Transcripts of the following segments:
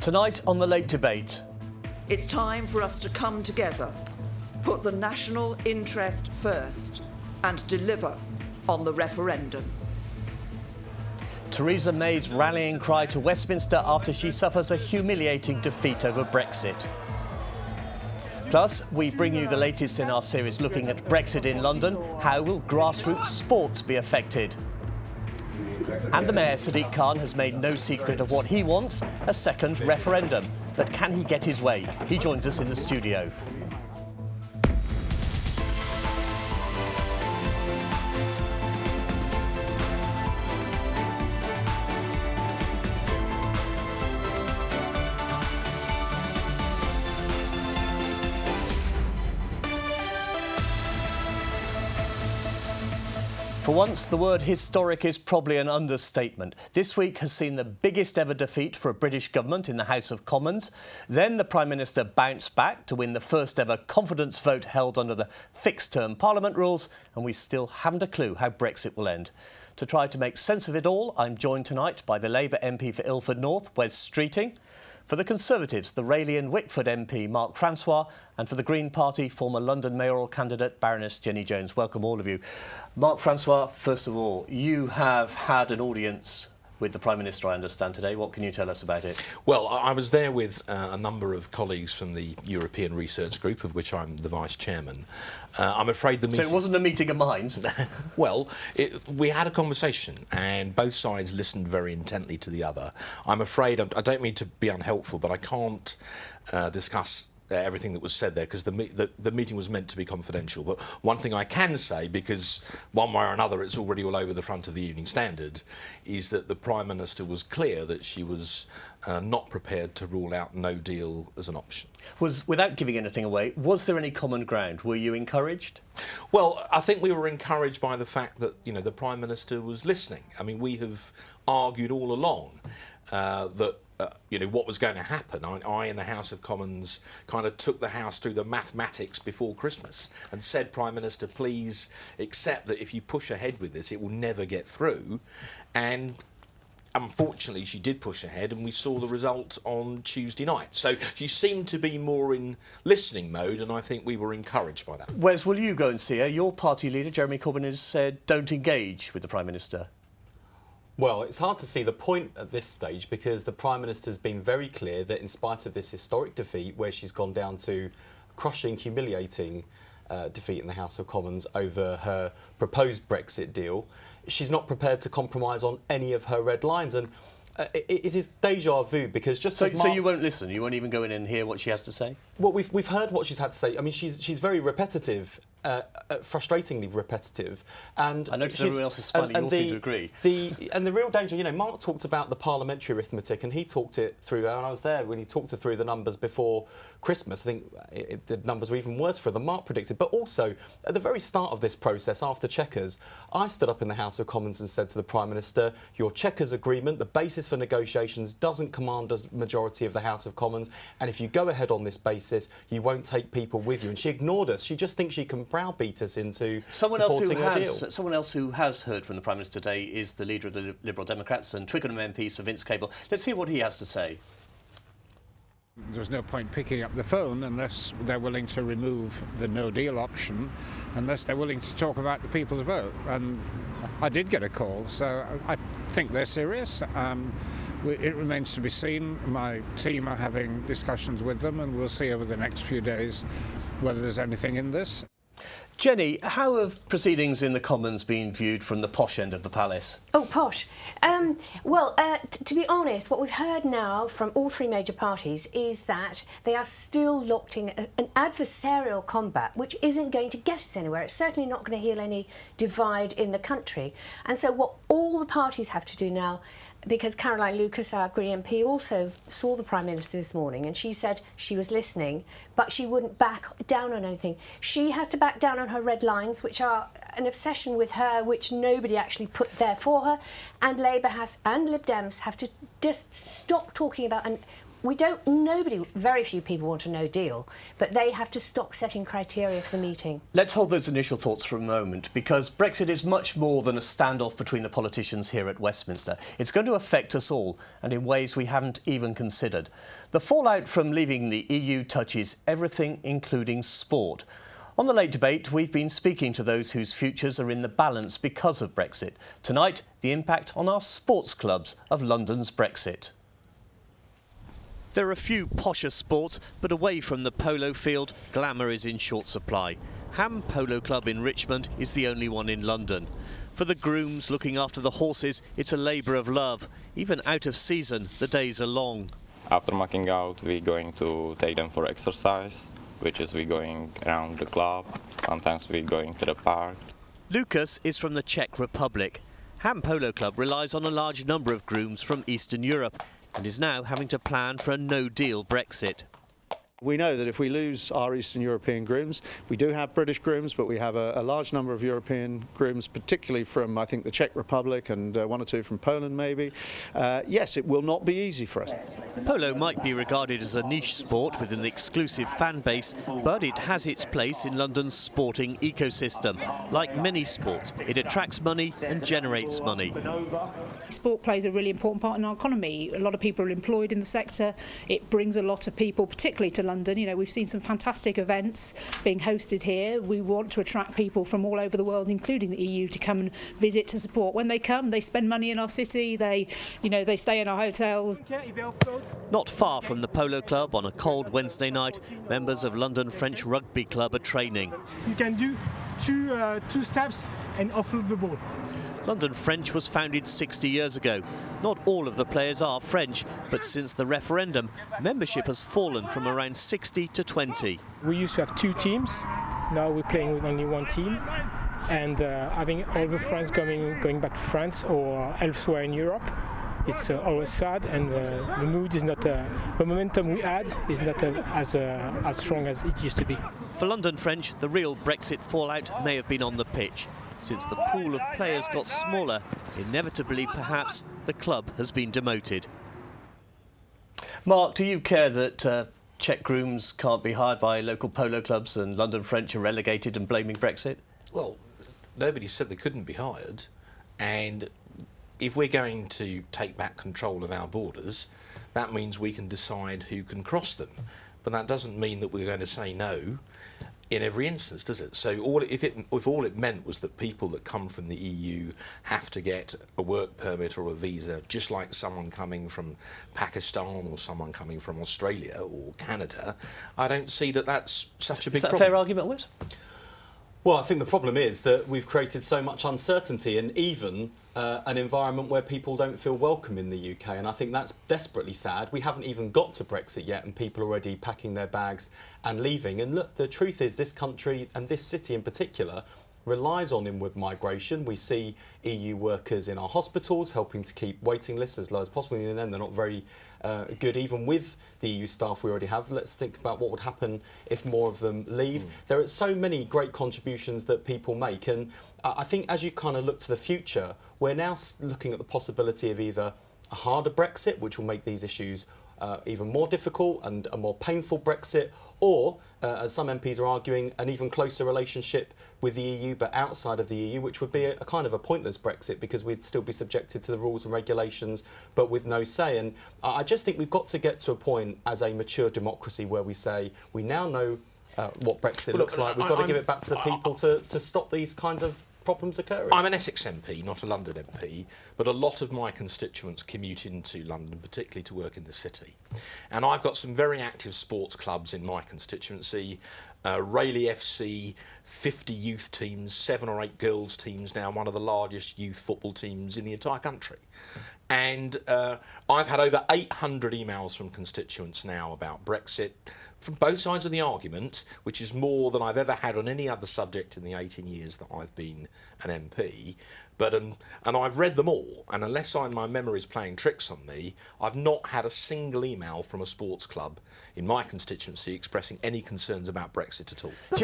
Tonight on The Late Debate. It's time for us to come together, put the national interest first, and deliver on the referendum. Theresa May's rallying cry to Westminster after she suffers a humiliating defeat over Brexit. Plus, we bring you the latest in our series looking at Brexit in London. How will grassroots sports be affected? And the Mayor, Sadiq Khan, has made no secret of what he wants, a second referendum. But can he get his way? He joins us in the studio. For once, the word historic is probably an understatement. This week has seen the biggest ever defeat for a British government in the House of Commons. Then the Prime Minister bounced back to win the first ever confidence vote held under the fixed-term Parliament rules, and we still haven't a clue how Brexit will end. To try to make sense of it all, I'm joined tonight by the Labour MP for Ilford North, Wes Streeting. For the Conservatives, the Rayleigh and Wickford MP, Mark Francois, and for the Green Party, former London mayoral candidate, Baroness Jenny Jones. Welcome, all of you. Mark Francois, first of all, you have had an audience with the Prime Minister, I understand, today. What can you tell us about it? Well, I was there with a number of colleagues from the European Research Group, of which I'm the Vice Chairman. I'm afraid the meeting... So it wasn't a meeting of minds? Well, we had a conversation and both sides listened very intently to the other. I'm afraid, I don't mean to be unhelpful, but I can't discuss everything that was said there because the meeting was meant to be confidential. But one thing I can say, because one way or another it's already all over the front of the Evening Standard, is that the Prime Minister was clear that she was not prepared to rule out no deal as an option. Without giving anything away, was there any common ground? Were you encouraged? Well, I think we were encouraged by the fact that, you know, the Prime Minister was listening. I mean, we have argued all along that you know, what was going to happen. I, in the House of Commons, kind of took the House through the mathematics before Christmas and said, Prime Minister, please accept that if you push ahead with this, it will never get through. And unfortunately, she did push ahead, and we saw the result on Tuesday night. So she seemed to be more in listening mode, and I think we were encouraged by that. Wes, will you go and see her? Your party leader, Jeremy Corbyn, has said, don't engage with the Prime Minister. Well, it's hard to see the point at this stage because the Prime Minister's been very clear that in spite of this historic defeat, where she's gone down to crushing, humiliating defeat in the House of Commons over her proposed Brexit deal, she's not prepared to compromise on any of her red lines. And it is déjà vu because just so you won't listen? You won't even go in and hear what she has to say? Well, we've heard what she's had to say. I mean, she's very repetitive, frustratingly repetitive. And I noticed everyone else is smiling. You all seem to agree. And the real danger, you know, Mark talked about the parliamentary arithmetic, and he talked it through. And I was there when he talked it through the numbers before Christmas. I think the numbers were even worse for than Mark predicted. But also, at the very start of this process, after Chequers, I stood up in the House of Commons and said to the Prime Minister, your Chequers agreement, the basis for negotiations, doesn't command a majority of the House of Commons. And if you go ahead on this basis, you won't take people with you. And she ignored us. She just thinks she can browbeat us into supporting her deal. Someone else who has heard from the Prime Minister today is the leader of the Liberal Democrats and Twickenham MP, Sir Vince Cable. Let's hear what he has to say. There's no point picking up the phone unless they're willing to remove the no-deal option, unless they're willing to talk about the people's vote. And I did get a call, so I think they're serious. It remains to be seen. My team are having discussions with them, and we'll see over the next few days whether there's anything in this. Jenny, how have proceedings in the Commons been viewed from the posh end of the palace? Oh, posh. To be honest, what we've heard now from all three major parties is that they are still locked in an adversarial combat, which isn't going to get us anywhere. It's certainly not going to heal any divide in the country. And so what all the parties have to do now, because Caroline Lucas, our Green MP, also saw the Prime Minister this morning, and she said she was listening, but she wouldn't back down on anything. She has to back down on her red lines, which are an obsession with her, which nobody actually put there for her, and Labour has, and Lib Dems have to just stop talking about and very few people want a no deal, but they have to stop setting criteria for the meeting. Let's hold those initial thoughts for a moment, because Brexit is much more than a standoff between the politicians here at Westminster. It's going to affect us all, and in ways we haven't even considered. The fallout from leaving the EU touches everything, including sport. On the Late Debate, we've been speaking to those whose futures are in the balance because of Brexit. Tonight, the impact on our sports clubs of London's Brexit. There are a few posher sports, but away from the polo field, glamour is in short supply. Ham Polo Club in Richmond is the only one in London. For the grooms looking after the horses, it's a labour of love. Even out of season, the days are long. After mucking out, we're going to take them for exercise, which is we're going around the club. Sometimes we're going to the park. Lucas is from the Czech Republic. Ham Polo Club relies on a large number of grooms from Eastern Europe and is now having to plan for a no-deal Brexit. We know that if we lose our Eastern European grooms, we do have British grooms, but we have a large number of European grooms, particularly from, I think, the Czech Republic and one or two from Poland, maybe. Yes, it will not be easy for us. Polo might be regarded as a niche sport with an exclusive fan base, but it has its place in London's sporting ecosystem. Like many sports, it attracts money and generates money. Sport plays a really important part in our economy. A lot of people are employed in the sector. It brings a lot of people, particularly to London. You know, we've seen some fantastic events being hosted here. We want to attract people from all over the world, including the EU, to come and visit, to support. When they come, they spend money in our city. They stay in our hotels. Not far from the Polo Club on a cold Wednesday night, members of London French Rugby Club are training. You can do two steps and offload the ball. London French was founded 60 years ago. Not all of the players are French, but since the referendum, membership has fallen from around 60 to 20. We used to have 2 teams. Now we're playing with only 1 team. And having all the friends going back to France or elsewhere in Europe, it's always sad, and the mood is not, the momentum we had is not as strong as it used to be. For London French, the real Brexit fallout may have been on the pitch. Since the pool of players got smaller, inevitably perhaps the club has been demoted. Mark, do you care that Czech grooms can't be hired by local polo clubs and London French are relegated and blaming Brexit? Well, nobody said they couldn't be hired, and if we're going to take back control of our borders, that means we can decide who can cross them. But that doesn't mean that we're going to say no in every instance, does it? So if all it meant was that people that come from the EU have to get a work permit or a visa, just like someone coming from Pakistan or someone coming from Australia or Canada, I don't see that that's such a big problem. Is that a fair argument, Wes? Well, I think the problem is that we've created so much uncertainty and even an environment where people don't feel welcome in the UK, and I think that's desperately sad. We haven't even got to Brexit yet and people are already packing their bags and leaving. And look, the truth is this country and this city in particular relies on inward migration. We see EU workers in our hospitals helping to keep waiting lists as low as possible, and then they're not very good even with the EU staff we already have. Let's think about what would happen if more of them leave. There are so many great contributions that people make, and I think as you kind of look to the future, we're now looking at the possibility of either a harder Brexit, which will make these issues even more difficult, and a more painful Brexit, or, as some MPs are arguing, an even closer relationship with the EU but outside of the EU, which would be a kind of a pointless Brexit because we'd still be subjected to the rules and regulations but with no say. And I just think we've got to get to a point as a mature democracy where we say we now know what Brexit looks like. We've got to give it back to the people to stop these kinds of problems occurring. I'm an Essex MP, not a London MP, but a lot of my constituents commute into London, particularly to work in the city. And I've got some very active sports clubs in my constituency. Rayleigh FC, 50 youth teams, 7 or 8 girls teams now, one of the largest youth football teams in the entire country. And I've had over 800 emails from constituents now about Brexit, from both sides of the argument, which is more than I've ever had on any other subject in the 18 years that I've been an MP. But and I've read them all, and unless my memory is playing tricks on me, I've not had a single email from a sports club in my constituency expressing any concerns about Brexit at all. But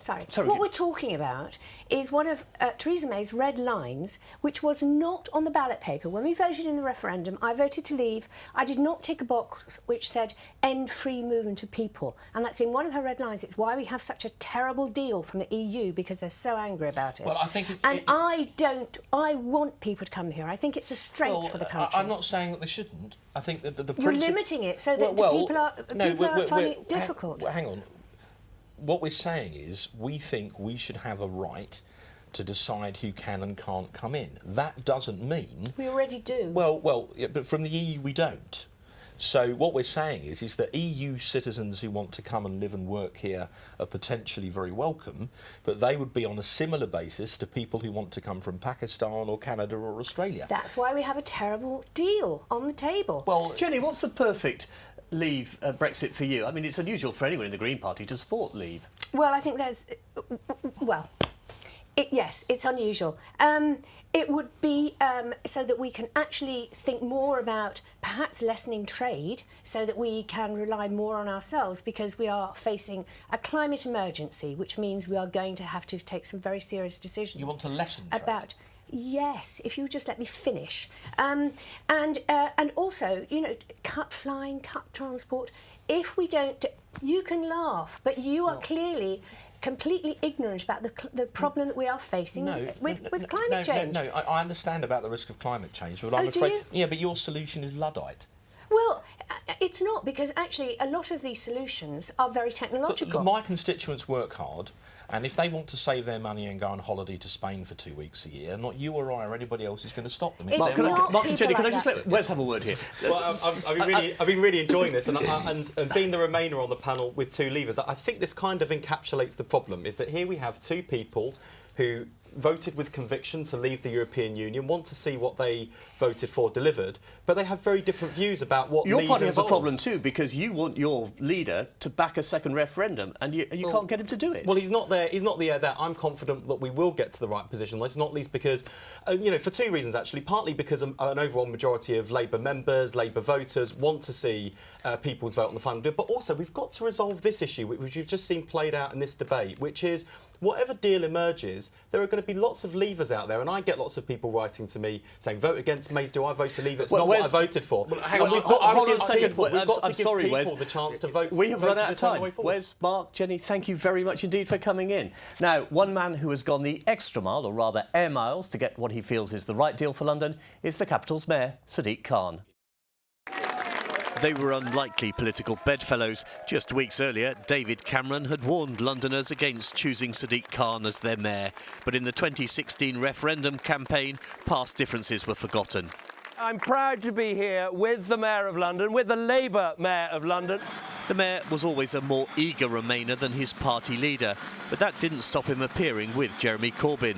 Sorry, what we're talking about is one of Theresa May's red lines, which was not on the ballot paper. When we voted in the referendum, I voted to leave. I did not tick a box which said end free movement of people. And that's been one of her red lines. It's why we have such a terrible deal from the EU, because they're so angry about it. Well, I think I want people to come here. I think it's a strength for the country. I'm not saying that they shouldn't. I think that the You're limiting it so that people are finding it difficult. Hang on. What we're saying is we think we should have a right to decide who can and can't come in. That doesn't mean... We already do. Well, yeah, but from the EU we don't. So what we're saying is that EU citizens who want to come and live and work here are potentially very welcome, but they would be on a similar basis to people who want to come from Pakistan or Canada or Australia. That's why we have a terrible deal on the table. Well, Jenny, what's the perfect Leave Brexit for you? I mean, it's unusual for anyone in the Green Party to support Leave. Well, I think there's... Well, yes, it's unusual. It would be so that we can actually think more about perhaps lessening trade so that we can rely more on ourselves, because we are facing a climate emergency, which means we are going to have to take some very serious decisions. You want to lessen trade? About... Yes, if you just let me finish. And also, you know, cut flying, cut transport. If we don't... You can laugh, but you are clearly completely ignorant about the problem that we are facing with climate change. No, I understand about the risk of climate change, but I'm afraid... Do you? Yeah, but your solution is Luddite. Well, it's not, because actually a lot of these solutions are very technological. But my constituents work hard, and if they want to save their money and go on holiday to Spain for 2 weeks a year, not you or I or anybody else is going to stop them. Mark and Jenny, can I just let Wes have a word here? Well, I've been really enjoying this, and being the Remainer on the panel with two Leavers, I think this kind of encapsulates the problem, is that here we have two people who voted with conviction to leave the European Union, want to see what they voted for delivered, but they have very different views about what your party has a involves. problem too, because you want your leader to back a second referendum, and you can't get him to do it. Well, he's not there. He's not there. I'm confident that we will get to the right position. It's not least because, you know, for two reasons actually. Partly because an overall majority of Labour members, Labour voters want to see people's vote on the final deal, but also we've got to resolve this issue, which you've just seen played out in this debate, which is whatever deal emerges, there are going to be lots of leavers out there, and I get lots of people writing to me saying, vote against May's deal, I vote to leave. It's not what I voted for. Well, hang on, hold on a second. I'm sorry, Wes. The chance to vote. We have run out of time. Wes, Mark, Jenny, thank you very much indeed for coming in. Now, one man who has gone the extra mile, or rather air miles, to get what he feels is the right deal for London is the capital's mayor, Sadiq Khan. They were unlikely political bedfellows. Just weeks earlier, David Cameron had warned Londoners against choosing Sadiq Khan as their mayor. But in the 2016 referendum campaign, past differences were forgotten. I'm proud to be here with the Mayor of London, with the Labour Mayor of London. The mayor was always a more eager Remainer than his party leader, but that didn't stop him appearing with Jeremy Corbyn.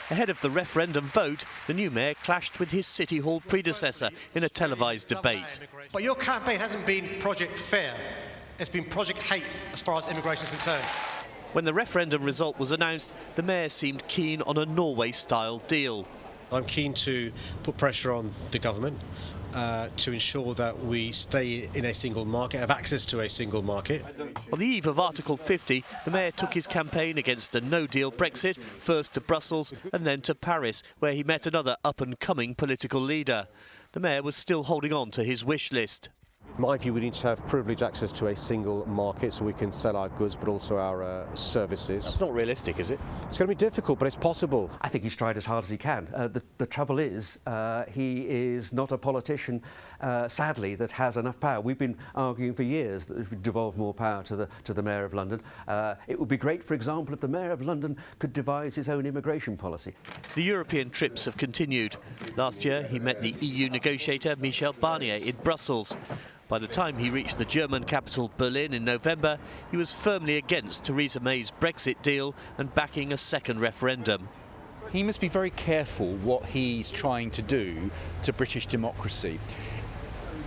Ahead of the referendum vote, the new mayor clashed with his City Hall predecessor in a televised debate. But your campaign hasn't been Project Fair, it's been Project Hate as far as immigration is concerned. When the referendum result was announced, the mayor seemed keen on a Norway-style deal. I'm keen to put pressure on the government to ensure that we stay in a single market, have access to a single market. On the eve of Article 50, the mayor took his campaign against a no-deal Brexit, first to Brussels and then to Paris, where he met another up-and-coming political leader. The mayor was still holding on to his wish list. In my view, we need to have privileged access to a single market so we can sell our goods but also our services. That's not realistic, is it? It's going to be difficult, but it's possible. I think he's tried as hard as he can. The trouble is, he is not a politician, sadly, that has enough power. We've been arguing for years that we should devolve more power to the Mayor of London. It would be great, for example, if the Mayor of London could devise his own immigration policy. The European trips have continued. Last year, he met the EU negotiator Michel Barnier in Brussels. By the time he reached the German capital Berlin in November, he was firmly against Theresa May's Brexit deal and backing a second referendum. He must be very careful what he's trying to do to British democracy.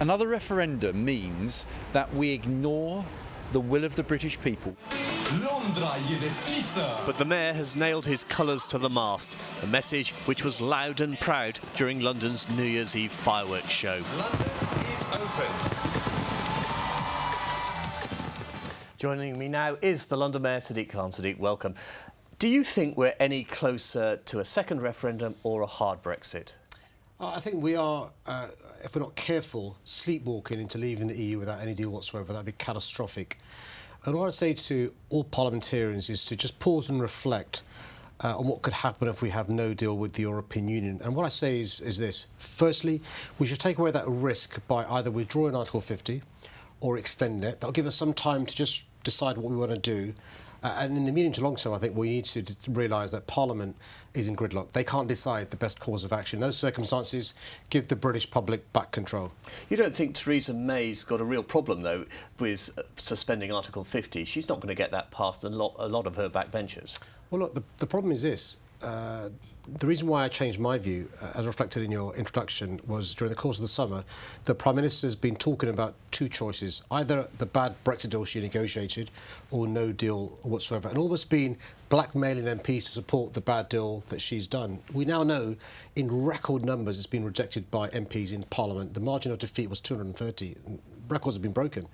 Another referendum means that we ignore the will of the British people. But the mayor has nailed his colours to the mast, a message which was loud and proud during London's New Year's Eve fireworks show. London is open. Joining me now is the London Mayor, Sadiq Khan. Sadiq, welcome. Do you think we're any closer to a second referendum or a hard Brexit? I think we are, if we're not careful, sleepwalking into leaving the EU without any deal whatsoever. That'd be catastrophic. And what I'd say to all parliamentarians is to just pause and reflect on what could happen if we have no deal with the European Union. And what I say is this. Firstly, we should take away that risk by either withdrawing Article 50 or extending it. That'll give us some time to just decide what we want to do. And in the medium to long term, I think we need to realise that Parliament is in gridlock. They can't decide the best course of action. In those circumstances, give the British public back control. You don't think Theresa May's got a real problem, though, with suspending Article 50? She's not going to get that past a lot of her backbenchers. Well, look, the problem is this. The reason why I changed my view, as reflected in your introduction, was during the course of the summer, the Prime Minister's been talking about two choices, either the bad Brexit deal she negotiated or no deal whatsoever, and almost been blackmailing MPs to support the bad deal that she's done. We now know in record numbers it's been rejected by MPs in Parliament. The margin of defeat was 230. Records have been broken.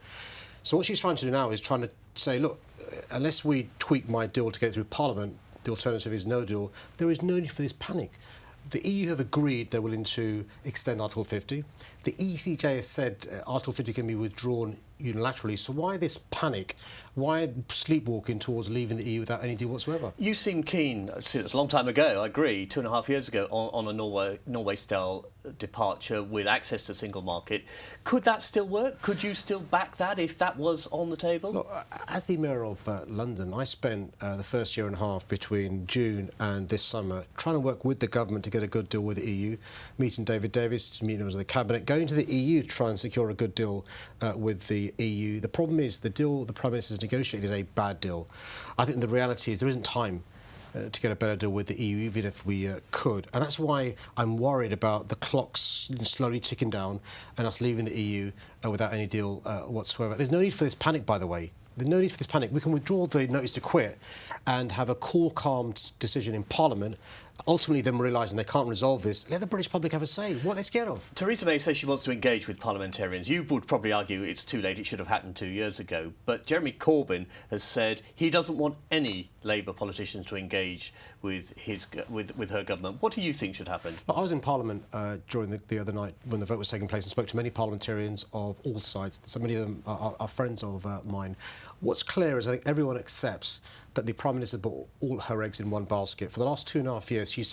So what she's trying to do now is trying to say, look, unless we tweak my deal to get through Parliament, the alternative is no deal. There is no need for this panic. The EU have agreed they're willing to extend Article 50. The ECJ has said Article 50 can be withdrawn unilaterally. So why this panic? Why sleepwalking towards leaving the EU without any deal whatsoever? You seem keen, it's a long time ago, I agree, 2.5 years ago, on a Norway-style departure with access to the single market. Could that still work? Could you still back that if that was on the table? Look, as the Mayor of London, I spent the first year and a half between June and this summer trying to work with the government to get a good deal with the EU, meeting David Davis, meeting members of the Cabinet, going to the EU to try and secure a good deal with the EU. The problem is the deal the Prime Minister's negotiated is a bad deal. I think the reality is there isn't time to get a better deal with the EU, even if we could. And that's why I'm worried about the clocks slowly ticking down and us leaving the EU without any deal whatsoever. There's no need for this panic, by the way. There's no need for this panic. We can withdraw the notice to quit and have a cool, calm decision in Parliament. Ultimately, them realising they can't resolve this, let the British public have a say. What are they scared of? Theresa May says she wants to engage with parliamentarians. You would probably argue it's too late, it should have happened 2 years ago. But Jeremy Corbyn has said he doesn't want any Labour politicians to engage with her government. What do you think should happen? I was in Parliament during the other night when the vote was taking place and spoke to many parliamentarians of all sides. So many of them are friends of mine. What's clear is I think everyone accepts that the Prime Minister put all her eggs in one basket. For the last 2.5 years, she's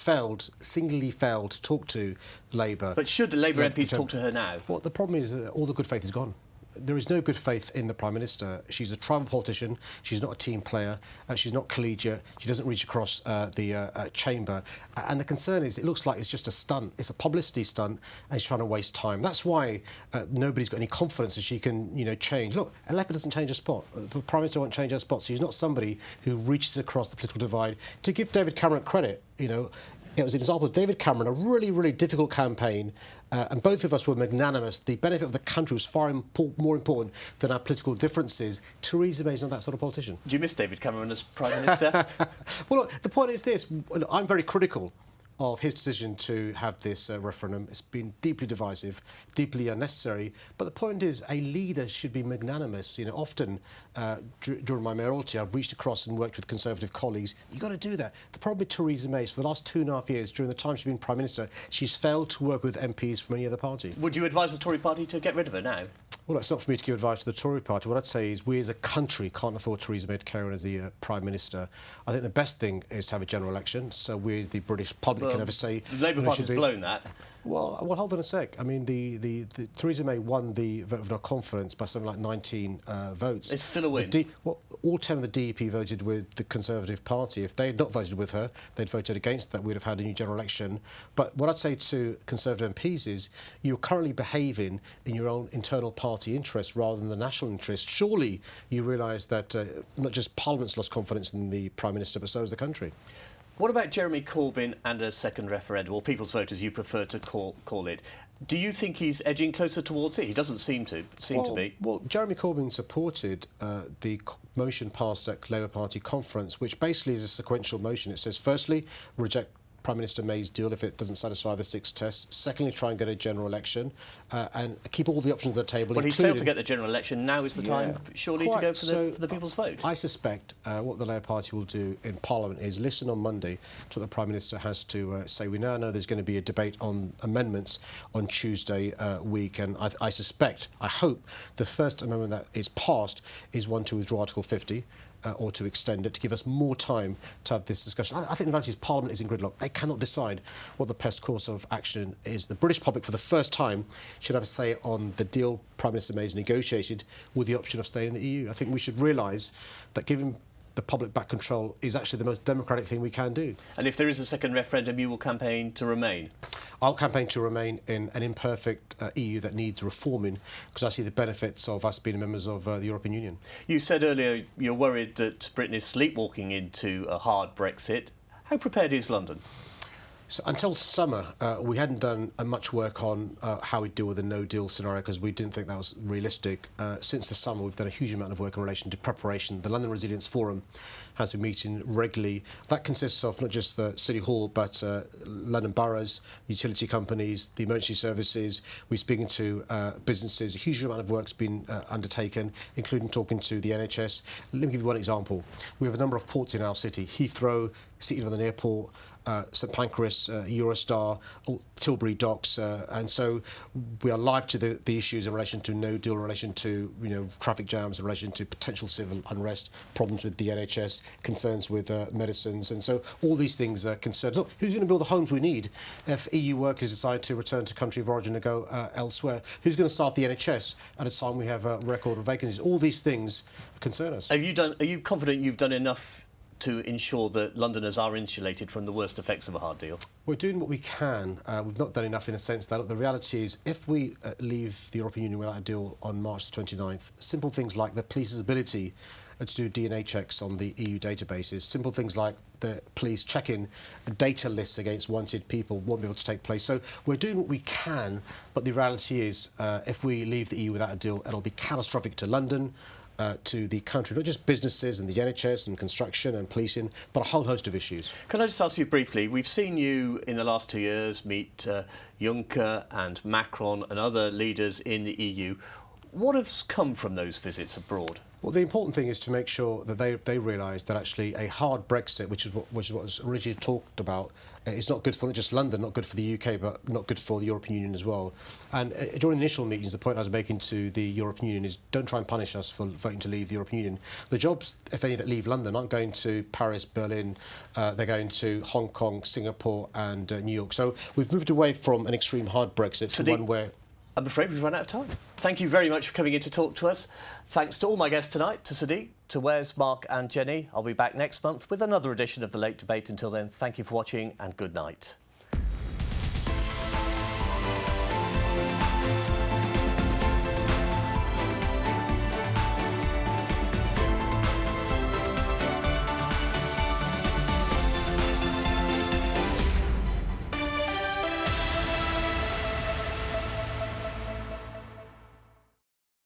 singularly failed to talk to Labour. But should the Labour MPs talk to her now? Well, the problem is that all the good faith is gone. There is no good faith in the Prime Minister. She's a tribal politician. She's not a team player. She's not collegiate. She doesn't reach across the chamber. And the concern is it looks like it's just a stunt. It's a publicity stunt, and she's trying to waste time. That's why nobody's got any confidence that she can, change. Look, a leopard doesn't change a spot. The Prime Minister won't change her spot. So she's not somebody who reaches across the political divide. To give David Cameron credit, it was an example of David Cameron, a really, really difficult campaign, and both of us were magnanimous. The benefit of the country was far more important than our political differences. Theresa May is not that sort of politician. Do you miss David Cameron as Prime Minister? Well, look, the point is this. I'm very critical of his decision to have this referendum. It's been deeply divisive, deeply unnecessary. But the point is, a leader should be magnanimous. Often during my mayoralty, I've reached across and worked with Conservative colleagues. You've got to do that. The problem with Theresa May is for the last 2.5 years, during the time she's been Prime Minister, she's failed to work with MPs from any other party. Would you advise the Tory party to get rid of her now? Well, it's not for me to give advice to the Tory party. What I'd say is we as a country can't afford Theresa May to carry on as the Prime Minister. I think the best thing is to have a general election, so we as the British public can have a say. The Labour Party's blown that. Well, hold on a sec. I mean, the Theresa May won the vote of no confidence by something like 19 votes. It's still a win. All 10 of the DUP voted with the Conservative Party. If they had not voted with her, they'd voted against that. We'd have had a new general election. But what I'd say to Conservative MPs is you're currently behaving in your own internal party interest rather than the national interest. Surely you realise that not just Parliament's lost confidence in the Prime Minister, but so has the country. What about Jeremy Corbyn and a second referendum, or people's vote as you prefer to call it? Do you think he's edging closer towards it? He doesn't seem to be. Well, Jeremy Corbyn supported the motion passed at Labour Party conference, which basically is a sequential motion. It says, firstly, reject Prime Minister May's deal if it doesn't satisfy the 6 tests. Secondly, try and get a general election and keep all the options on the table. Well, he's failed to get the general election. Now is the time, surely, to go for the people's vote. I suspect what the Labour Party will do in Parliament is listen on Monday to what the Prime Minister has to say. We now know there's going to be a debate on amendments on Tuesday week, and I suspect, I hope, the first amendment that is passed is one to withdraw Article 50. Or to extend it, to give us more time to have this discussion. I think the reality is Parliament is in gridlock. They cannot decide what the best course of action is. The British public, for the first time, should have a say on the deal Prime Minister May has negotiated with the option of staying in the EU. I think we should realise that giving the public back control is actually the most democratic thing we can do. And if there is a second referendum, you will campaign to remain? I'll campaign to remain in an imperfect EU that needs reforming, because I see the benefits of us being members of the European Union. You said earlier you're worried that Britain is sleepwalking into a hard Brexit. How prepared is London? So until summer, we hadn't done much work on how we deal with a no-deal scenario because we didn't think that was realistic. Since the summer, we've done a huge amount of work in relation to preparation. The London Resilience Forum has been meeting regularly. That consists of not just the City Hall, but London boroughs, utility companies, the emergency services. We're speaking to businesses. A huge amount of work's been undertaken, including talking to the NHS. Let me give you one example. We have a number of ports in our city: Heathrow, City London Airport, St Pancras, Eurostar, Tilbury Docks, and so we are live to the issues in relation to no deal, in relation to traffic jams, in relation to potential civil unrest, problems with the NHS, concerns with medicines, and so all these things are concerns. Look, who's going to build the homes we need if EU workers decide to return to country of origin and go elsewhere? Who's going to staff the NHS at a time we have a record of vacancies? All these things concern us. Are you confident you've done enough to ensure that Londoners are insulated from the worst effects of a hard deal? We're doing what we can. We've not done enough in the sense that the reality is if we leave the European Union without a deal on March the 29th, simple things like the police's ability to do DNA checks on the EU databases, simple things like the police checking data lists against wanted people won't be able to take place. So we're doing what we can, but the reality is if we leave the EU without a deal, it'll be catastrophic to London, to the country, not just businesses and the NHS and construction and policing, but a whole host of issues. Can I just ask you briefly, we've seen you in the last 2 years meet Juncker and Macron and other leaders in the EU. What has come from those visits abroad? Well, the important thing is to make sure that they realise that actually a hard Brexit, which is what was originally talked about, is not good for not just London, not good for the UK, but not good for the European Union as well. And during the initial meetings, the point I was making to the European Union is don't try and punish us for voting to leave the European Union. The jobs, if any, that leave London aren't going to Paris, Berlin, they're going to Hong Kong, Singapore and New York. So we've moved away from an extreme hard Brexit to one where... I'm afraid we've run out of time. Thank you very much for coming in to talk to us. Thanks to all my guests tonight, to Sadiq, to Wes, Mark and Jenny. I'll be back next month with another edition of The Late Debate. Until then, thank you for watching and good night.